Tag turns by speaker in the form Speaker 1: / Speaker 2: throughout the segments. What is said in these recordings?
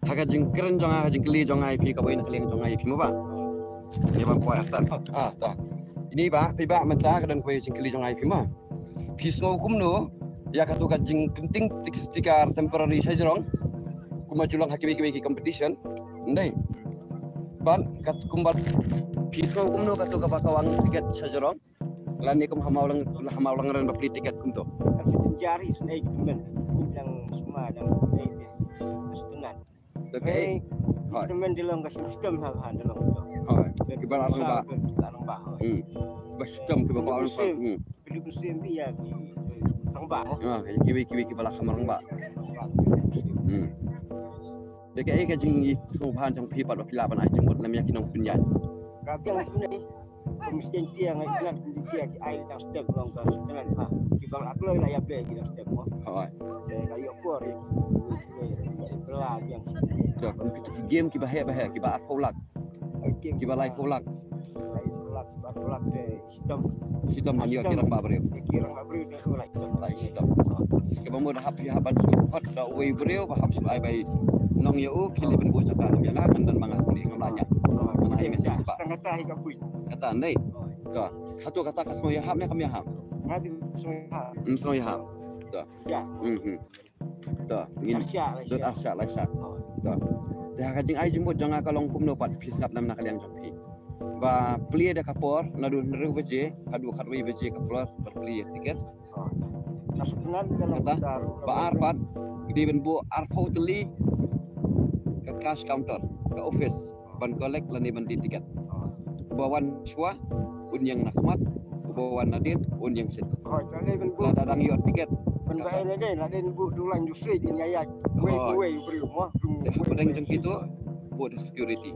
Speaker 1: Haga jing keren jonga jing keli jonga IP ka boin keli jonga IP mo ba? Ni bang kuat atan. Dah. Ini ba, pi ba mentah kadang kue jing keli jonga IP mo. Pismo kumno ya katu ka jing penting tikar temporary sajrong. Kuma julang hakimi competition. Ndai. Ban kat kumbal pismo kumno katu ka bakawang tiket sajrong. Lani kum hamaulang ren beli tiket kumto.
Speaker 2: Fitin jari sunai teman yang semua dan setenan.
Speaker 1: Oke.
Speaker 2: Teman di dalam sistem hal dalam.
Speaker 1: Kibal arang ba. Bas jam kibal arang ba.
Speaker 2: Pilih musim dia arang ba.
Speaker 1: Kiwi kibal arang ba. Dekai ka jing sopan jang pi pat pila ban ai jeng mot nam yakin nong pinyan.
Speaker 2: Kabel ni mesti dia ngajian dia air yang step long ka setenan ha. Kibal aklo la ya be dia step mo. Saya kayu kor belah yang
Speaker 1: dah komputer game kiba he kiba apolak kiba live polak sistem mania kira ba breu sistem kiba mo dah happy haban suat da we breu ba hab su ai bai nong yo kili ben bo cakap ya na kan dan manga ni ngamlanya mana ai message ba
Speaker 2: kata hi ka kui
Speaker 1: kata nei ka hatu kata kasmo ya hab ne kami hab
Speaker 2: ngati
Speaker 1: so ya hab dah
Speaker 2: ya
Speaker 1: dah ingin asya lah syak dah dah kajing ai jemput jangan kalong kumno pat pisngap nam nakaliang jompi ba pli ada kapor nadu neru beje adu kharwi beje kapor berpli tiket kata ba arbat di benbu arpo teli ke cash counter ke office ban kolek lani ban di tiket bawan shwa un yang nakmat bawan nadit un yang sit la dadang yo tiket
Speaker 2: Pentai lede, lede bu dulang justru jenis ayat, kue beri rumah.
Speaker 1: Pedang jeng itu, buat security.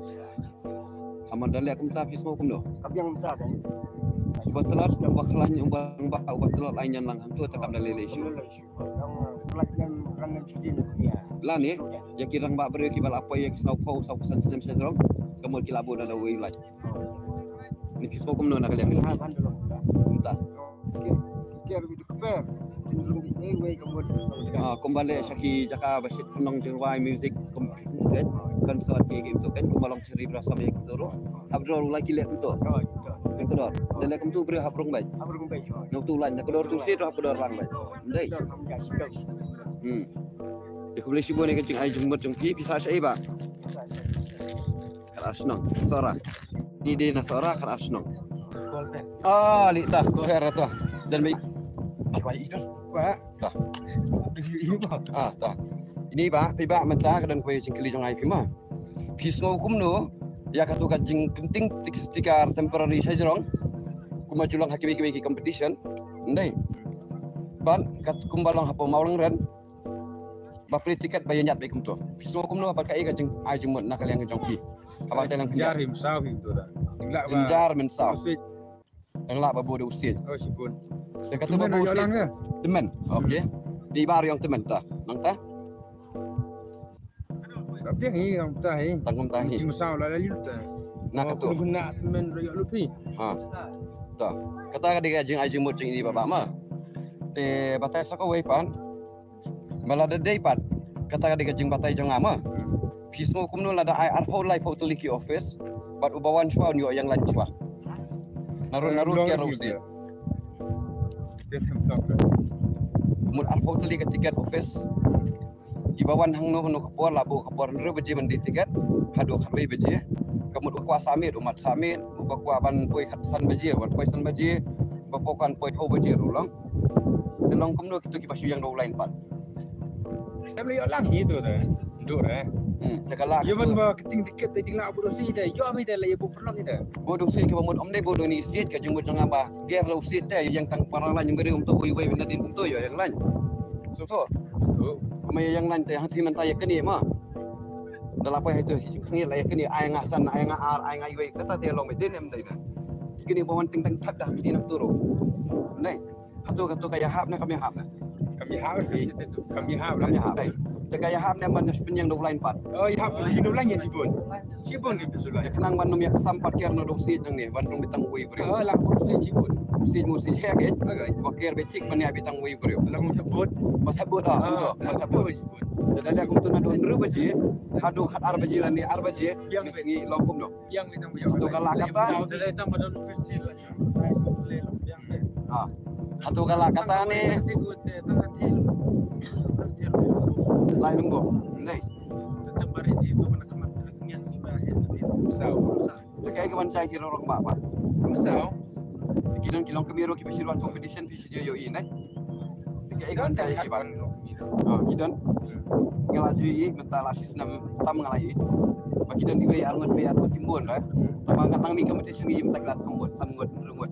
Speaker 1: Aman dalek kum tapi semua kum doh.
Speaker 2: Tapi yang minta kan.
Speaker 1: Ubat telat, ubat kelanya, ubat telat lainnya lang hantu tekam dalek lesu.
Speaker 2: Pelajaran kanan sedih dunia.
Speaker 1: Lah ni, ya kirang bak beri kibal apa yang sau pau sau kesan senam sedrom, kamu kilabu ada way lagi. Ni semua kum doh nak kalian. Entah.
Speaker 2: Kira lebih keber.
Speaker 1: Kembali syaki jaka basit penong jengwai music kan konsert kayak gitu kan kumbalong ceri berasa mek turu abdul lagi lihat itu yang kedua dan lek tu beri habrung baik nok tu lan kedua tu sit kedua lang baik ndai dia boleh sibuk ni kencing ai jengmut jengki bisa sai ba kan asnong sora ni dia nasora kan asnong li tah ko hera tu dan baik kwai dah Pak, dah. Dah. Ini ba, pi ba mentah kadang kue jing keli jong ai pi ma. Pismo kumno ya katu ka jing penting tikar temporary sajrong. Kuma julang hakimi competition. Ndai. Ban kat kumbalong hapo maulang ren. Ba pli tiket bayanyat baik kumto. Pismo kumno apa kai ka jing ai jing mot nakaliang jong pi. Apa telang
Speaker 3: jar himsaw itu dah.
Speaker 1: Jar mensau. Yang lak babu de usit.
Speaker 3: Oh sipun.
Speaker 1: Dia kata babu usit. Teman. Okey. Di bar yang teman tah. Nang tah.
Speaker 3: Tapi ni orang tahi.
Speaker 1: Tanggung tahi.
Speaker 3: Cuma saw lah lalu tu.
Speaker 1: Nak tu.
Speaker 3: Benar teman royak lupi.
Speaker 1: Tah. Kata dia jing ai jing mot jing ini bapa ma. Te batai sako wei pan. Malah ada dei pan. Kata dia jing batai jong ama. Pismo kumno lada ai arho lai pau teliki office. Bat ubawan shwa nyo yang lan shwa. Naru kira usia. Mut arpo teli ke tiket office. Ibawan hang no kapor labu kapor nero beje mandi tiket. Hadu kharbai beje. Kamut ukwa samit umat samit. Ukwa ban poi khatsan beje ban poi san beje. Bapokan poi ho beje rulang. Delong kumno kitu ki pasu yang do lain pat.
Speaker 3: Tapi yo lang itu dah. Ndur
Speaker 1: Cakala.
Speaker 3: Yo ban ba keting tiket tadi lah bodosi dah. Yo ami dah layak pulang dah.
Speaker 1: Bodoh sih ke pemut omne bodoh ni sit ke jenggut jangan bah. Ger lo sit teh yang tang paralan yang beri untuk boy binatin untuk yo yang lain. So Kami yang lain teh hati mentaya keni mah. Dalam apa itu ngil layak keni ai ngasan ai ngaar ai ngayu kata teh long bedin em dah. Kini bawan ting tang tak dah bidin turu. Nai. Katu kaya hab na kami hab na.
Speaker 3: Kami hab.
Speaker 1: Kaya hab na man yang do lain pat.
Speaker 3: Oh ya hab ini lain ya sipun. Sipun itu sudah.
Speaker 1: Kenang bandum ya kesampat kiar no do sit nang ni bandum bitang kui beri.
Speaker 3: Oh lah sipun.
Speaker 1: musi heket wakir betik mani abitang wi bro
Speaker 3: Lagu sebut.
Speaker 1: masabut masabut dadali akum tu nado nru baji hadu khat ar baji lani ar baji misngi longkum do
Speaker 3: Yang kita punya.
Speaker 1: Satu kala kata.
Speaker 3: Dari tambah dalam festival. Yang.
Speaker 1: hatu kala kata ni lain lunggo nei
Speaker 3: Tetap hari itu pernah kemati yang ibaratnya musau.
Speaker 1: kaya kawan cai kira orang bapa
Speaker 3: Musau.
Speaker 1: kilong kemiro ki bisiruan competition fi dia yo ini kaya kawan cai ki ban kidon ngalajui mentala sistem tam ngalai bakidan di bayar arngot timbun lah tamangan nang mi competition gi menta kelas sambut rungut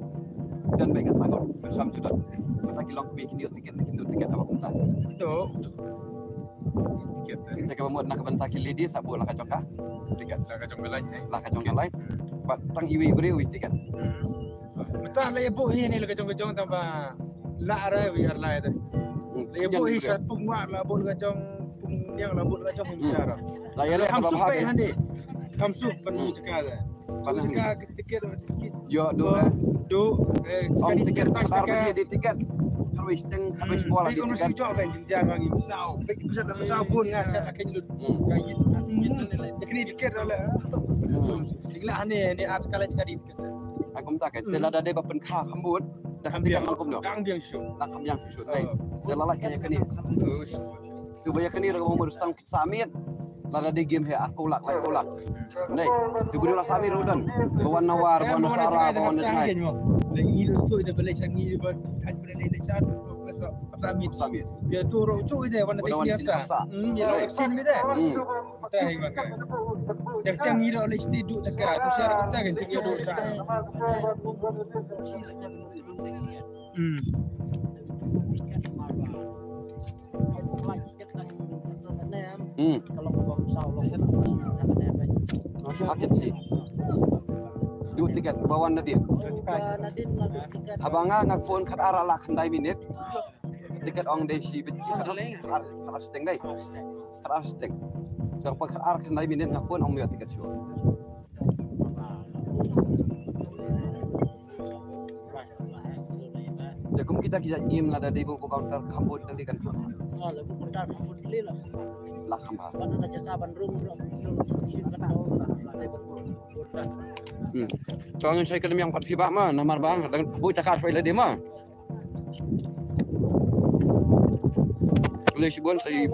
Speaker 1: dan baik tanggot bersam judat mata kilong bi kindio tiket apa kumta
Speaker 3: Itu. Tiket.
Speaker 1: kita kemud nak bentak lidi sabu lah kacoka tiket
Speaker 3: Lah kacang belanya.
Speaker 1: lah kacong lain tang iwi beri tiket
Speaker 3: Betul lah ya bu ini lah kacang tambah lara biar lah itu. Ya bu ini satu muat lah bu kacang yang lah bu kacang bicara.
Speaker 1: lah ya
Speaker 3: Kamu
Speaker 1: lah
Speaker 3: suka
Speaker 1: bahagi
Speaker 3: handi. Kamu suka penuh cakap.
Speaker 1: Panas ni.
Speaker 3: Cakap tiket.
Speaker 1: yo do
Speaker 3: Do
Speaker 1: om tiket
Speaker 3: tak
Speaker 1: besar
Speaker 3: cakap.
Speaker 1: di tiket habis bola di
Speaker 3: Kau mesti
Speaker 1: tiket
Speaker 3: jawab kan jangan lagi musau. Bisa tak musau pun ngasih akan dulu. Kayak gitu tiket lah. Sila ni art sekali sekali tiket.
Speaker 1: aku minta kan telah ada bapen kha khambut dah tiket mangkum do
Speaker 3: Yang biang show.
Speaker 1: nak yang shoot lai telah lah kaya kini tu banyak kini ro mo rustam samit lada di game he aku lak nei tu guru lah samir udan bawan nawar bawan nasara bawan nasai
Speaker 3: Ini tu itu balik canggih buat hanya pada ini satu besok samit.
Speaker 1: samit
Speaker 3: Dia tu rocu itu warna
Speaker 1: Warna
Speaker 3: tinggi atas. Dia vaksin itu. Kita hebat kan. Yang canggih itu oleh istiduk cakap. Tu siapa kita kan tinggi dosa.
Speaker 4: Kalau mau musau
Speaker 1: sakit sih du tiket bawan nadir abanga ngak phone khat ara la khandai minit tiket ong de si bit khat steng dai khat steng jang pa khat ar khandai minit ngak phone ong mio tiket show jakum kita nyim la da ibu counter khambut tadi kan
Speaker 4: lebih mudah beli lah.
Speaker 1: la khamba
Speaker 4: Mana aja kapan rum
Speaker 1: Soalnya saya kena yang 4 pibak mah namar bang dan bu cakap file dia mah. Boleh sibon saya